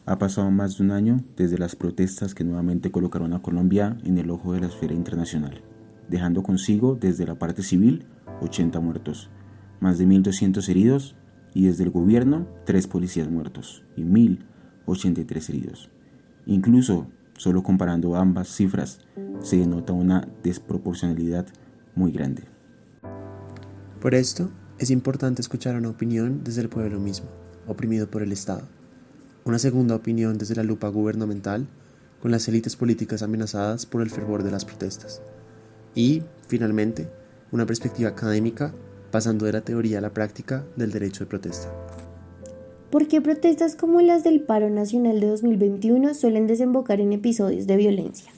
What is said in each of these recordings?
Ha pasado más de un año desde las protestas que nuevamente colocaron a Colombia en el ojo de la esfera internacional, dejando consigo desde la parte civil 80 muertos, más de 1.200 heridos y desde el gobierno 3 policías muertos y 1.083 heridos. Incluso, solo comparando ambas cifras, se denota una desproporcionalidad muy grande. Por esto, es importante escuchar una opinión desde el pueblo mismo, oprimido por el Estado. Una segunda opinión desde la lupa gubernamental, con las élites políticas amenazadas por el fervor de las protestas. Y, finalmente, una perspectiva académica, pasando de la teoría a la práctica del derecho de protesta. ¿Por qué protestas como las del paro nacional de 2021 suelen desembocar en episodios de violencia?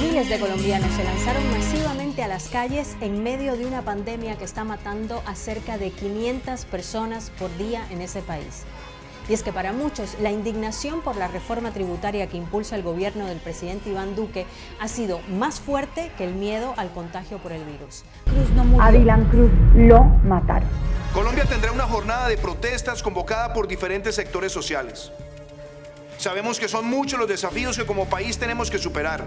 Miles de colombianos se lanzaron masivamente a las calles en medio de una pandemia que está matando a cerca de 500 personas por día en ese país. Y es que para muchos la indignación por la reforma tributaria que impulsa el gobierno del presidente Iván Duque ha sido más fuerte que el miedo al contagio por el virus. Cruz no murió. A Dylan Cruz lo mataron. Colombia tendrá una jornada de protestas convocada por diferentes sectores sociales. Sabemos que son muchos los desafíos que como país tenemos que superar,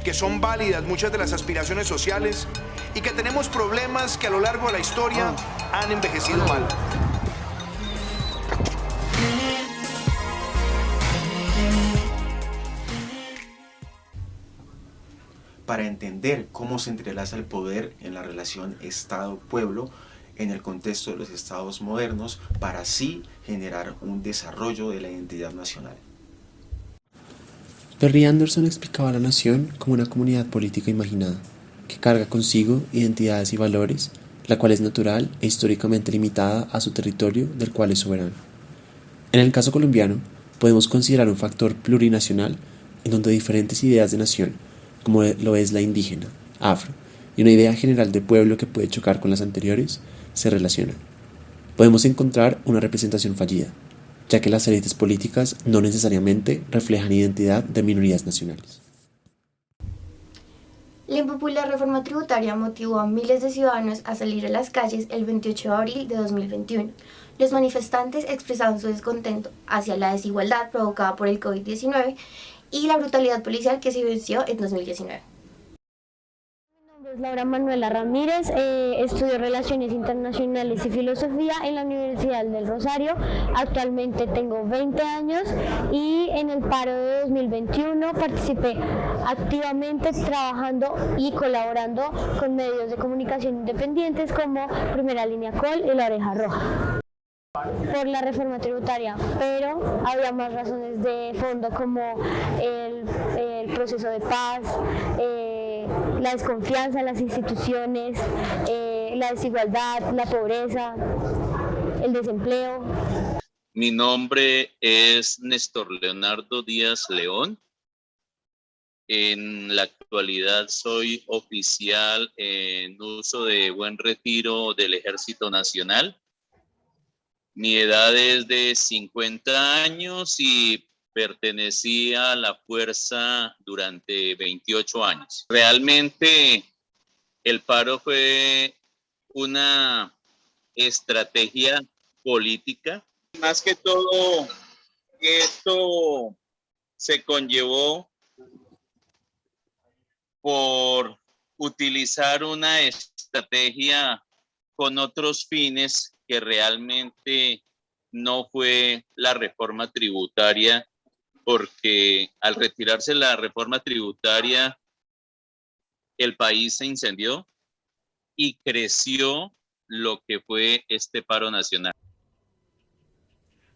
que son válidas muchas de las aspiraciones sociales y que tenemos problemas que a lo largo de la historia han envejecido mal. Para entender cómo se entrelaza el poder en la relación Estado-Pueblo en el contexto de los estados modernos, para así generar un desarrollo de la identidad nacional. Perry Anderson explicaba a la nación como una comunidad política imaginada, que carga consigo identidades y valores, la cual es natural e históricamente limitada a su territorio del cual es soberano. En el caso colombiano, podemos considerar un factor plurinacional en donde diferentes ideas de nación, como lo es la indígena, afro, y una idea general de pueblo que puede chocar con las anteriores, se relacionan. Podemos encontrar una representación fallida, ya que las élites políticas no necesariamente reflejan identidad de minorías nacionales. La impopular reforma tributaria motivó a miles de ciudadanos a salir a las calles el 28 de abril de 2021. Los manifestantes expresaron su descontento hacia la desigualdad provocada por el COVID-19 y la brutalidad policial que se vivenció en 2019. Mi nombre es Laura Manuela Ramírez, estudio Relaciones Internacionales y Filosofía en la Universidad del Rosario. Actualmente tengo 20 años y en el paro de 2021 participé activamente trabajando y colaborando con medios de comunicación independientes como Primera Línea Col y La Oreja Roja. Por la reforma tributaria, pero había más razones de fondo como el proceso de paz, la desconfianza en las instituciones, la desigualdad, la pobreza, el desempleo. Mi nombre es Néstor Leonardo Díaz León. En la actualidad soy oficial en uso de Buen Retiro del Ejército Nacional. Mi edad es de 50 años y pertenecí a la fuerza durante 28 años. Realmente el paro fue una estrategia política. Más que todo, esto se conllevó por utilizar una estrategia con otros fines que realmente no fue la reforma tributaria, porque al retirarse la reforma tributaria, el país se incendió y creció lo que fue este paro nacional.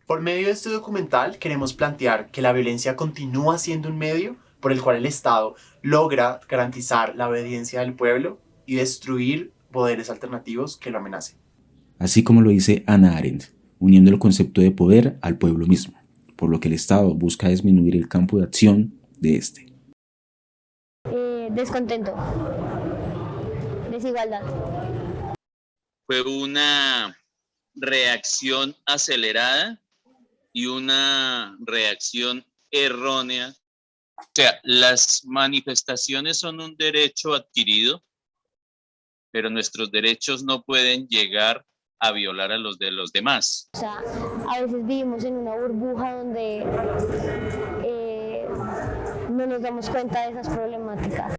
Por medio de este documental queremos plantear que la violencia continúa siendo un medio por el cual el Estado logra garantizar la obediencia del pueblo y destruir poderes alternativos que lo amenacen. Así como lo dice Hannah Arendt, uniendo el concepto de poder al pueblo mismo. por lo que el Estado busca disminuir el campo de acción de este. Descontento, desigualdad. Fue una reacción acelerada y una reacción errónea. O sea, las manifestaciones son un derecho adquirido, pero nuestros derechos no pueden llegar a violar a los de los demás. O sea, a veces vivimos en una burbuja donde no nos damos cuenta de esas problemáticas.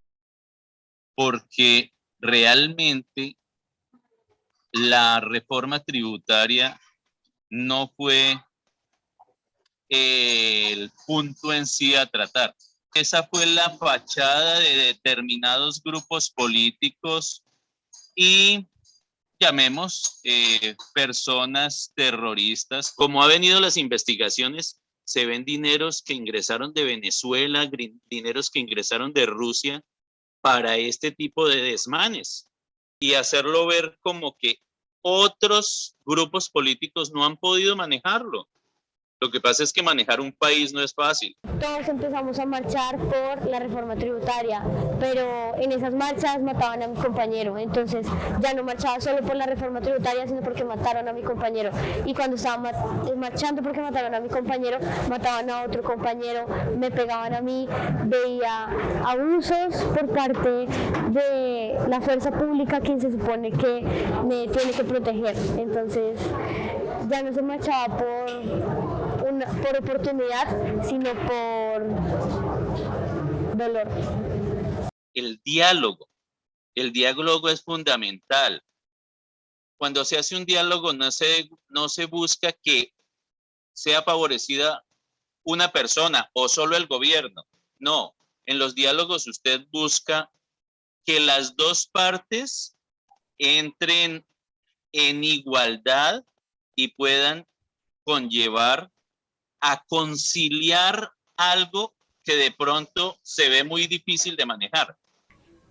Porque realmente la reforma tributaria no fue el punto en sí a tratar. Esa fue la fachada de determinados grupos políticos y llamemos personas terroristas. Como han venido las investigaciones, se ven dineros que ingresaron de Venezuela, dineros que ingresaron de Rusia para este tipo de desmanes y hacerlo ver como que otros grupos políticos no han podido manejarlo. Lo que pasa es que manejar un país no es fácil. Todos empezamos a marchar por la reforma tributaria, pero en esas marchas mataban a mi compañero, entonces ya no marchaba solo por la reforma tributaria, sino porque mataron a mi compañero. Y cuando estaba marchando porque mataron a mi compañero, mataban a otro compañero, me pegaban a mí, veía abusos por parte de la fuerza pública, quien se supone que me tiene que proteger. Entonces ya no se marchaba por oportunidad, sino por dolor. El diálogo es fundamental. Cuando se hace un diálogo no se busca que sea favorecida una persona o solo el gobierno. No, en los diálogos usted busca que las dos partes entren en igualdad y puedan conllevar a conciliar algo que de pronto se ve muy difícil de manejar.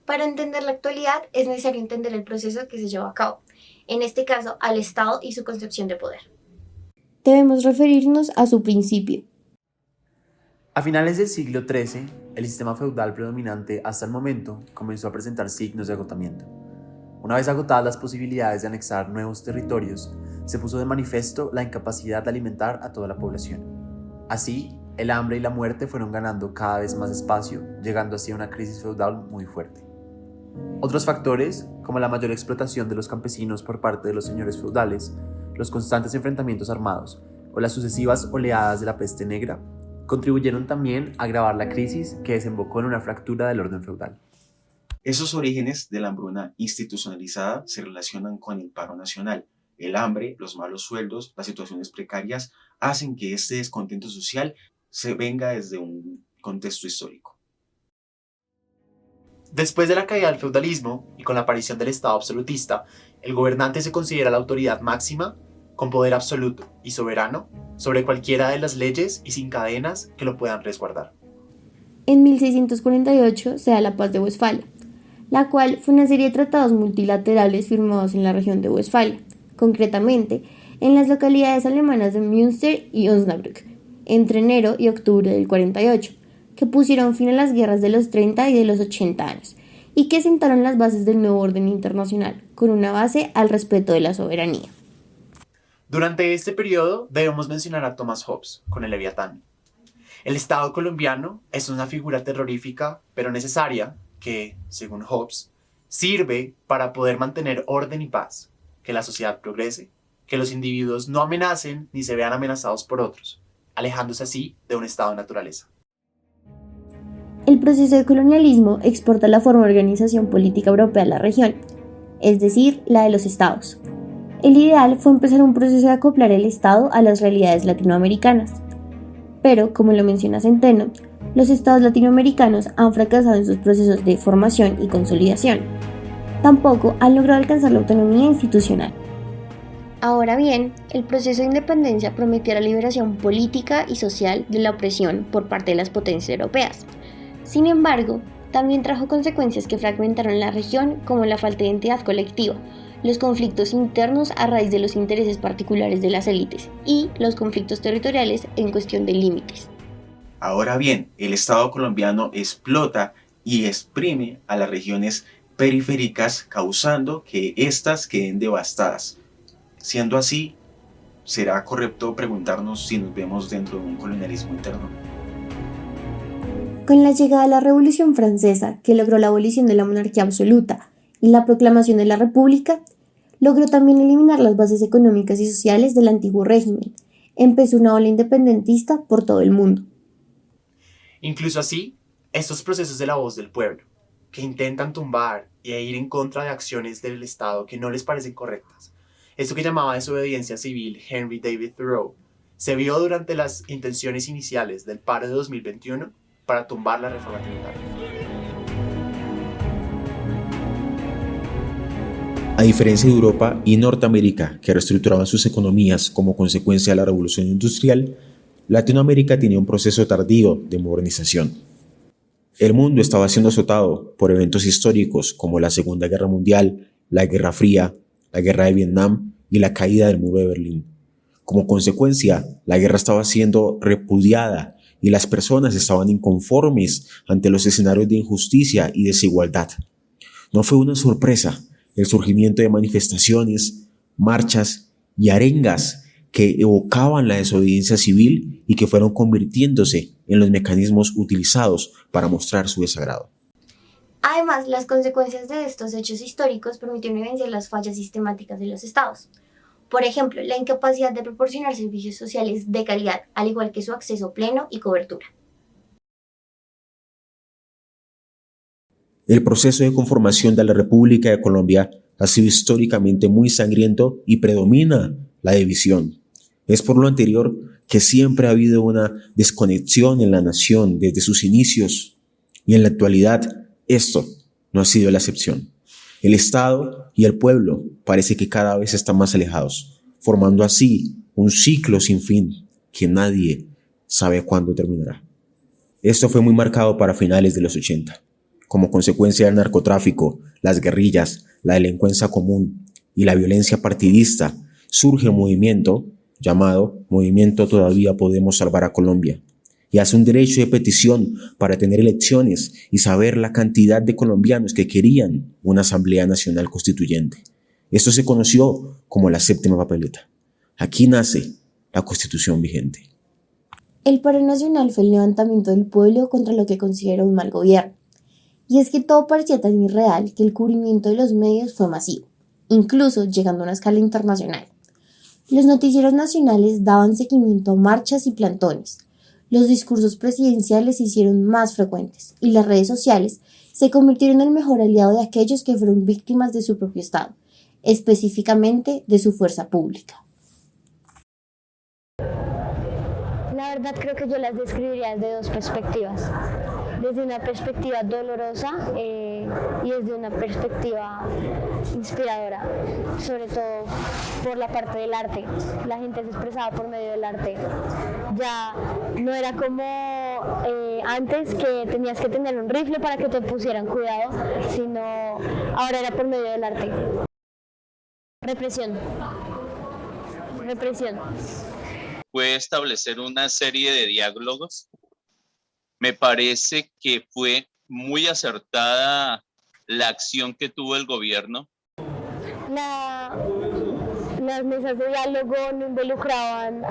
Para entender la actualidad es necesario entender el proceso que se llevó a cabo, en este caso al Estado y su concepción de poder. Debemos referirnos a su principio. A finales del siglo XIII, el sistema feudal predominante hasta el momento comenzó a presentar signos de agotamiento. Una vez agotadas las posibilidades de anexar nuevos territorios, se puso de manifiesto la incapacidad de alimentar a toda la población. Así, el hambre y la muerte fueron ganando cada vez más espacio, llegando así a una crisis feudal muy fuerte. Otros factores, como la mayor explotación de los campesinos por parte de los señores feudales, los constantes enfrentamientos armados o las sucesivas oleadas de la peste negra, contribuyeron también a agravar la crisis que desembocó en una fractura del orden feudal. Esos orígenes de la hambruna institucionalizada se relacionan con el paro nacional. El hambre, los malos sueldos, las situaciones precarias hacen que este descontento social se venga desde un contexto histórico. Después de la caída del feudalismo y con la aparición del Estado absolutista, el gobernante se considera la autoridad máxima con poder absoluto y soberano sobre cualquiera de las leyes y sin cadenas que lo puedan resguardar. En 1648 se da la Paz de Westfalia, la cual fue una serie de tratados multilaterales firmados en la región de Westfalia, concretamente en las localidades alemanas de Münster y Osnabrück, entre enero y octubre del 48, que pusieron fin a las guerras de los 30 y de los 80 años, y que sentaron las bases del nuevo orden internacional, con una base al respeto de la soberanía. Durante este periodo debemos mencionar a Thomas Hobbes con el Leviatán. El Estado colombiano es una figura terrorífica, pero necesaria, que, según Hobbes, sirve para poder mantener orden y paz, que la sociedad progrese, que los individuos no amenacen ni se vean amenazados por otros, alejándose así de un estado de naturaleza. El proceso de colonialismo exporta la forma de organización política europea a la región, es decir, la de los estados. El ideal fue empezar un proceso de acoplar el estado a las realidades latinoamericanas. Pero, como lo menciona Centeno, los estados latinoamericanos han fracasado en sus procesos de formación y consolidación. Tampoco han logrado alcanzar la autonomía institucional. Ahora bien, el proceso de independencia prometió la liberación política y social de la opresión por parte de las potencias europeas. Sin embargo, también trajo consecuencias que fragmentaron la región, como la falta de identidad colectiva, los conflictos internos a raíz de los intereses particulares de las élites y los conflictos territoriales en cuestión de límites. Ahora bien, el Estado colombiano explota y exprime a las regiones periféricas, causando que éstas queden devastadas. Siendo así, ¿será correcto preguntarnos si nos vemos dentro de un colonialismo interno? Con la llegada de la Revolución Francesa, que logró la abolición de la monarquía absoluta y la proclamación de la República, logró también eliminar las bases económicas y sociales del antiguo régimen. Empezó una ola independentista por todo el mundo. Incluso así, estos procesos de la voz del pueblo, que intentan tumbar e ir en contra de acciones del Estado que no les parecen correctas, esto que llamaba desobediencia civil Henry David Thoreau, se vio durante las intenciones iniciales del paro de 2021 para tumbar la reforma tributaria. A diferencia de Europa y Norteamérica, que reestructuraban sus economías como consecuencia de la revolución industrial, Latinoamérica tenía un proceso tardío de modernización. El mundo estaba siendo azotado por eventos históricos como la Segunda Guerra Mundial, la Guerra Fría, la Guerra de Vietnam y la caída del Muro de Berlín. Como consecuencia, la guerra estaba siendo repudiada y las personas estaban inconformes ante los escenarios de injusticia y desigualdad. No fue una sorpresa el surgimiento de manifestaciones, marchas y arengas que evocaban la desobediencia civil y que fueron convirtiéndose en los mecanismos utilizados para mostrar su desagrado. Además, las consecuencias de estos hechos históricos permitieron evidenciar las fallas sistemáticas de los estados. Por ejemplo, la incapacidad de proporcionar servicios sociales de calidad, al igual que su acceso pleno y cobertura. El proceso de conformación de la República de Colombia ha sido históricamente muy sangriento y predomina la división. Es por lo anterior que siempre ha habido una desconexión en la nación desde sus inicios, y en la actualidad esto no ha sido la excepción. El Estado y el pueblo parece que cada vez están más alejados, formando así un ciclo sin fin que nadie sabe cuándo terminará. Esto fue muy marcado para finales de los 80. Como consecuencia del narcotráfico, las guerrillas, la delincuencia común y la violencia partidista, surge un movimiento llamado Movimiento Todavía Podemos Salvar a Colombia, y hace un derecho de petición para tener elecciones y saber la cantidad de colombianos que querían una Asamblea Nacional Constituyente. Esto se conoció como la séptima papeleta. Aquí nace la Constitución vigente. El paro nacional fue el levantamiento del pueblo contra lo que consideró un mal gobierno. Y es que todo parecía tan irreal que el cubrimiento de los medios fue masivo, incluso llegando a una escala internacional. Los noticieros nacionales daban seguimiento a marchas y plantones. Los discursos presidenciales se hicieron más frecuentes y las redes sociales se convirtieron en el mejor aliado de aquellos que fueron víctimas de su propio Estado, específicamente de su fuerza pública. La verdad creo que yo las describiría desde dos perspectivas. Desde una perspectiva dolorosa y desde una perspectiva inspiradora, sobre todo por la parte del arte. La gente se expresaba por medio del arte. Ya no era como antes que tenías que tener un rifle para que te pusieran cuidado, sino ahora era por medio del arte. Represión. Fue establecer una serie de diálogos. Me parece que fue muy acertada la acción que tuvo el gobierno. Las mesas de diálogo no involucraban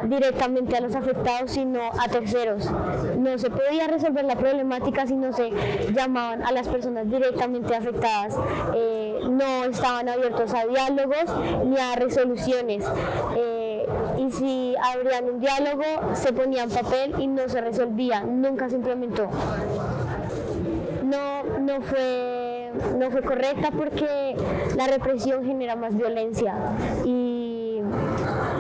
directamente a los afectados, sino a terceros. No se podía resolver la problemática si no se llamaban a las personas directamente afectadas. No estaban abiertos a diálogos ni a resoluciones. Y si abrían un diálogo, se ponía en papel y no se resolvía, nunca se implementó. No fue correcta porque la represión genera más violencia y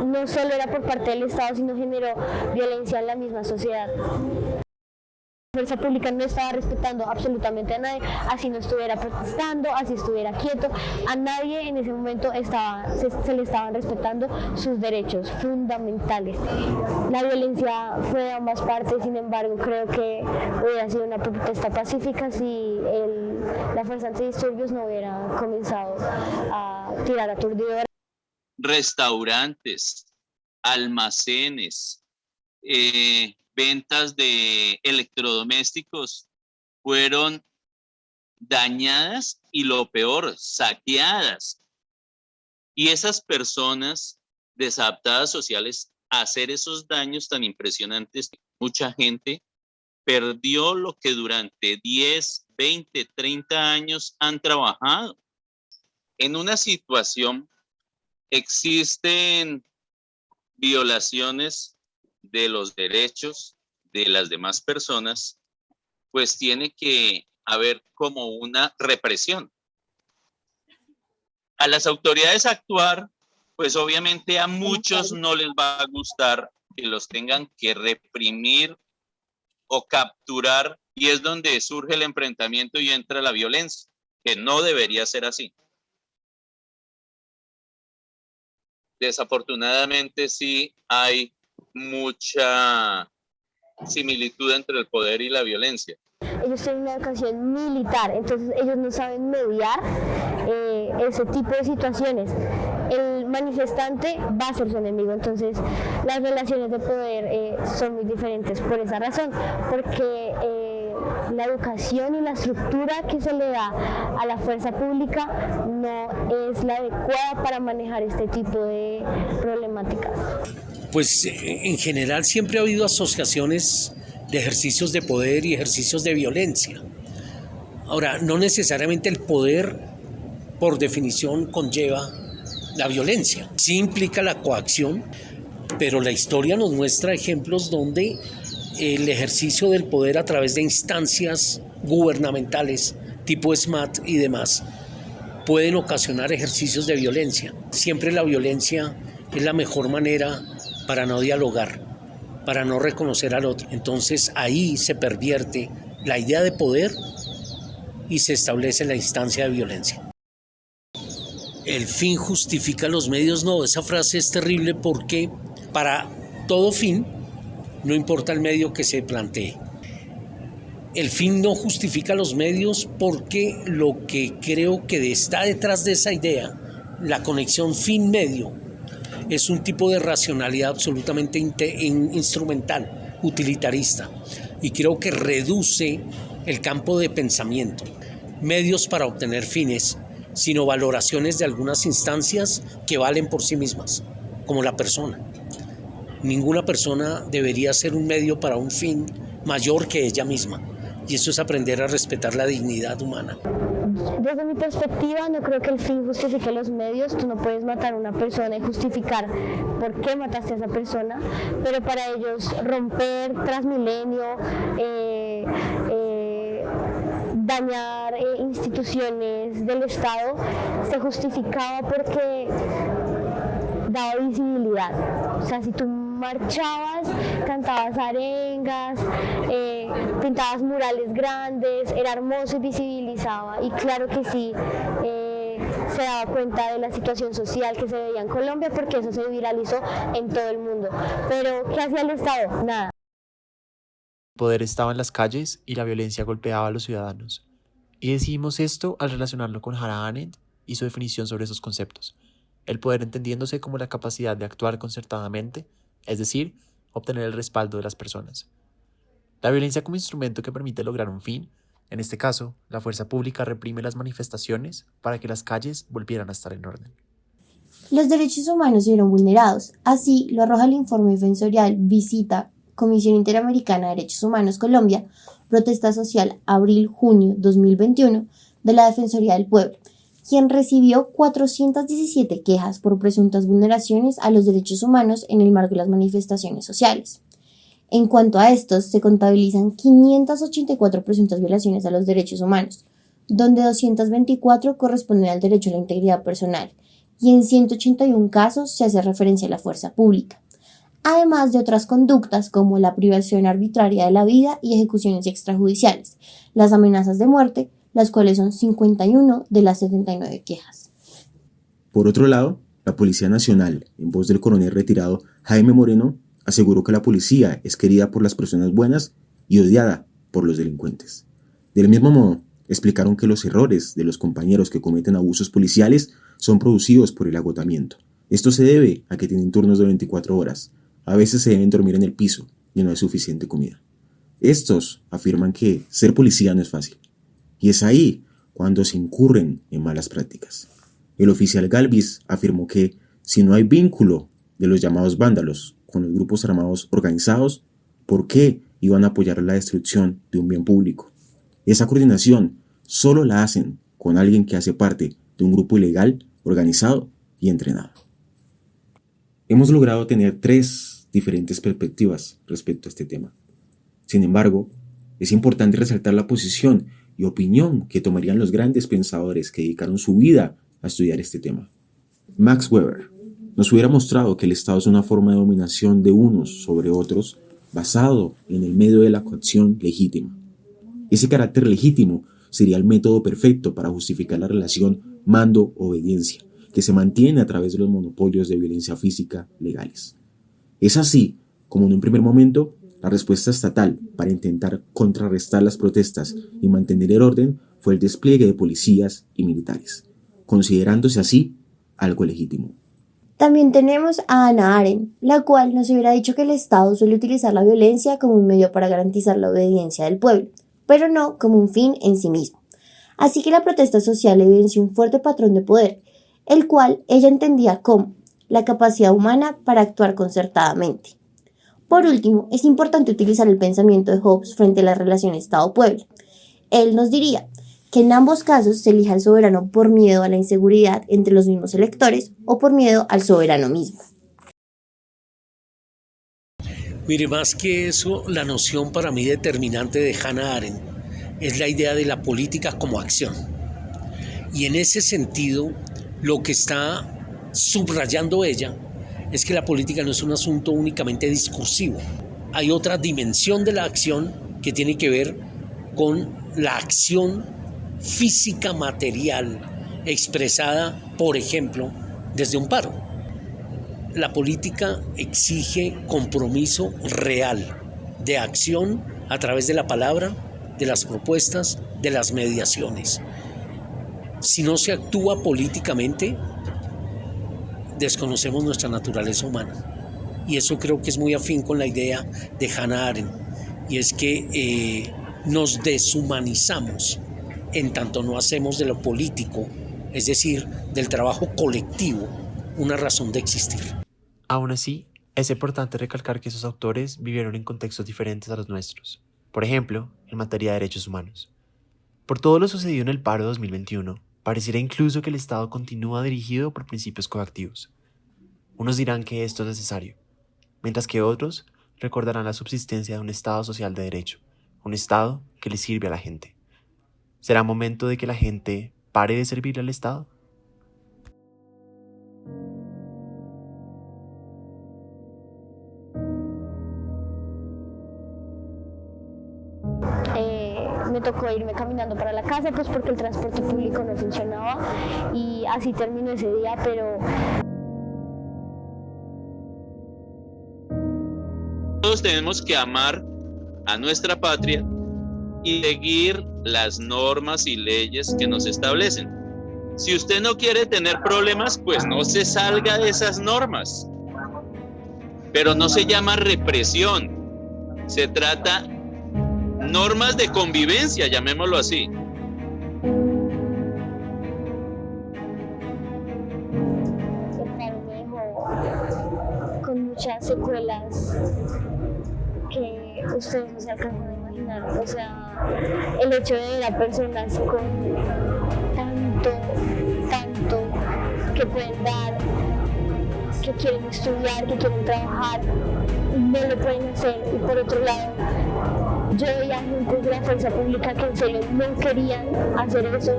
no solo era por parte del Estado, sino generó violencia en la misma sociedad. La fuerza pública no estaba respetando absolutamente a nadie, así no estuviera protestando, así estuviera quieto, a nadie en ese momento se le estaban respetando sus derechos fundamentales. La violencia fue de ambas partes, sin embargo creo que hubiera sido una protesta pacífica si la fuerza antidisturbios no hubiera comenzado a tirar aturdidores. Restaurantes, almacenes, ventas de electrodomésticos fueron dañadas y lo peor, saqueadas. Y esas personas desadaptadas sociales a hacer esos daños tan impresionantes, mucha gente perdió lo que durante 10, 20, 30 años han trabajado. En una situación existen violaciones de los derechos de las demás personas, pues tiene que haber como una represión. A las autoridades actuar, pues obviamente a muchos no les va a gustar que los tengan que reprimir o capturar, y es donde surge el enfrentamiento y entra la violencia, que no debería ser así. Desafortunadamente sí hay mucha similitud entre el poder y la violencia. Ellos tienen una educación militar, entonces ellos no saben mediar ese tipo de situaciones. El manifestante va a ser su enemigo, entonces las relaciones de poder son muy diferentes por esa razón, porque la educación y la estructura que se le da a la fuerza pública no es la adecuada para manejar este tipo de problemáticas. Pues en general siempre ha habido asociaciones de ejercicios de poder y ejercicios de violencia. Ahora, no necesariamente el poder por definición conlleva la violencia. Sí implica la coacción, pero la historia nos muestra ejemplos donde el ejercicio del poder a través de instancias gubernamentales tipo SMAT y demás pueden ocasionar ejercicios de violencia. Siempre la violencia es la mejor manera para no dialogar, para no reconocer al otro. Entonces ahí se pervierte la idea de poder y se establece la instancia de violencia. El fin justifica los medios, no, esa frase es terrible porque para todo fin, no importa el medio que se plantee. El fin no justifica los medios porque lo que creo que está detrás de esa idea, la conexión fin-medio, es un tipo de racionalidad absolutamente instrumental, utilitarista, y creo que reduce el campo de pensamiento, medios para obtener fines, sino valoraciones de algunas instancias que valen por sí mismas, como la persona. Ninguna persona debería ser un medio para un fin mayor que ella misma, y eso es aprender a respetar la dignidad humana. Desde mi perspectiva, no creo que el fin justifique los medios. Tú no puedes matar a una persona y justificar por qué mataste a esa persona, pero para ellos romper Transmilenio, dañar instituciones del Estado, se justificaba porque daba visibilidad. O sea, si tú marchabas, cantabas arengas, pintabas murales grandes, era hermoso y visibilizaba, y claro que sí, se daba cuenta de la situación social que se veía en Colombia, porque eso se viralizó en todo el mundo. Pero ¿qué hacía el Estado? Nada. El poder estaba en las calles y la violencia golpeaba a los ciudadanos. Y decidimos esto al relacionarlo con Hannah Arendt y su definición sobre esos conceptos. El poder entendiéndose como la capacidad de actuar concertadamente, es decir, obtener el respaldo de las personas. La violencia como instrumento que permite lograr un fin, en este caso, la fuerza pública reprime las manifestaciones para que las calles volvieran a estar en orden. Los derechos humanos se vieron vulnerados, así lo arroja el informe defensorial Visita, Comisión Interamericana de Derechos Humanos Colombia, Protesta Social Abril-Junio 2021 de la Defensoría del Pueblo, quien recibió 417 quejas por presuntas vulneraciones a los derechos humanos en el marco de las manifestaciones sociales. En cuanto a estos, se contabilizan 584 presuntas violaciones a los derechos humanos, donde 224 corresponden al derecho a la integridad personal, y en 181 casos se hace referencia a la fuerza pública. además de otras conductas como la privación arbitraria de la vida y ejecuciones extrajudiciales, las amenazas de muerte, las cuales son 51 de las 79 quejas. Por otro lado, la Policía Nacional, en voz del coronel retirado Jaime Moreno, aseguró que la policía es querida por las personas buenas y odiada por los delincuentes. Del mismo modo, explicaron que los errores de los compañeros que cometen abusos policiales son producidos por el agotamiento. Esto se debe a que tienen turnos de 24 horas. A veces se deben dormir en el piso y no hay suficiente comida. Estos afirman que ser policía no es fácil. Y es ahí cuando se incurren en malas prácticas. El oficial Galvis afirmó que si no hay vínculo de los llamados vándalos con los grupos armados organizados, ¿por qué iban a apoyar la destrucción de un bien público? Esa coordinación solo la hacen con alguien que hace parte de un grupo ilegal, organizado y entrenado. Hemos logrado tener 3 diferentes perspectivas respecto a este tema. Sin embargo, es importante resaltar la posición y opinión que tomarían los grandes pensadores que dedicaron su vida a estudiar este tema. Max Weber nos hubiera mostrado que el Estado es una forma de dominación de unos sobre otros basado en el medio de la coacción legítima. Ese carácter legítimo sería el método perfecto para justificar la relación mando-obediencia que se mantiene a través de los monopolios de violencia física legales. Es así como en un primer momento la respuesta estatal para intentar contrarrestar las protestas y mantener el orden fue el despliegue de policías y militares, considerándose así algo legítimo. También tenemos a Hannah Arendt, la cual nos hubiera dicho que el Estado suele utilizar la violencia como un medio para garantizar la obediencia del pueblo, pero no como un fin en sí mismo. Así que la protesta social evidencia un fuerte patrón de poder, el cual ella entendía como la capacidad humana para actuar concertadamente. Por último, es importante utilizar el pensamiento de Hobbes frente a la relación Estado-pueblo. Él nos diría que en ambos casos se elija al soberano por miedo a la inseguridad entre los mismos electores o por miedo al soberano mismo. Mire, más que eso, la noción para mí determinante de Hannah Arendt es la idea de la política como acción. Y en ese sentido, lo que está subrayando ella es que la política no es un asunto únicamente discursivo. Hay otra dimensión de la acción que tiene que ver con la acción física material expresada, por ejemplo, desde un paro. La política exige compromiso real de acción a través de la palabra, de las propuestas, de las mediaciones. Si no se actúa políticamente, desconocemos nuestra naturaleza humana. Y eso creo que es muy afín con la idea de Hannah Arendt, y es que nos deshumanizamos en tanto no hacemos de lo político, es decir, del trabajo colectivo, una razón de existir. Aún así, es importante recalcar que esos autores vivieron en contextos diferentes a los nuestros, por ejemplo, en materia de derechos humanos. Por todo lo sucedido en el paro 2021, pareciera incluso que el Estado continúa dirigido por principios coactivos. Unos dirán que esto es necesario, mientras que otros recordarán la subsistencia de un Estado social de derecho, un Estado que le sirve a la gente. ¿Será momento de que la gente pare de servirle al Estado? Me tocó irme caminando para la casa, pues porque el transporte público no funcionaba, y así terminó ese día, pero... Todos tenemos que amar a nuestra patria y seguir las normas y leyes que nos establecen. Si usted no quiere tener problemas, pues no se salga de esas normas. Pero no se llama represión, se trata normas de convivencia, llamémoslo así. Me dejó con muchas secuelas que ustedes no se alcanzan a imaginar. O sea, el hecho de ver a personas con tanto que pueden dar, que quieren estudiar, que quieren trabajar, no lo pueden hacer. Y por otro lado, yo veía agentes de la fuerza pública que en serio no querían hacer eso,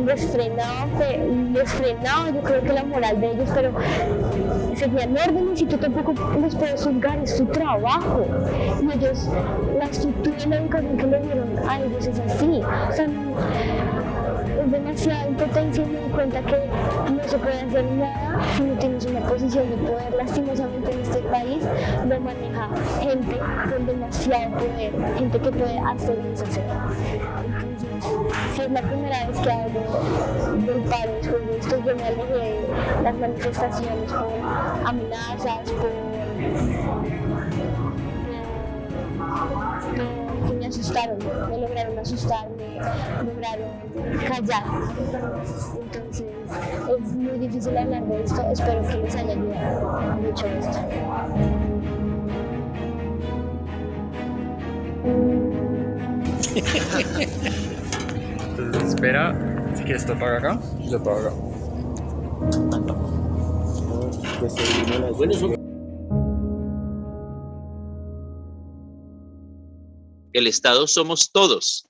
les les frenaba yo creo que la moral de ellos, pero seguían órdenes y tú tampoco los puedes juzgar, es su trabajo. Y ellos, la estructura y la educación que le dieron a ellos es así. O sea, es demasiada impotencia y me doy cuenta que no se puede hacer nada si no tienes una posición de poder. Lastimosamente en este país lo maneja gente con demasiado poder, gente que puede hacer y deshacer. Entonces, si es la primera vez que hablo del paro después de esto, yo me alejé de las manifestaciones por amenazas, que me asustaron, me lograron asustar, me lograron callar. Entonces es muy difícil hablar de esto, espero que les haya ayudado mucho esto. Entonces espera, si quieres esto para acá y lo para acá. El Estado somos todos.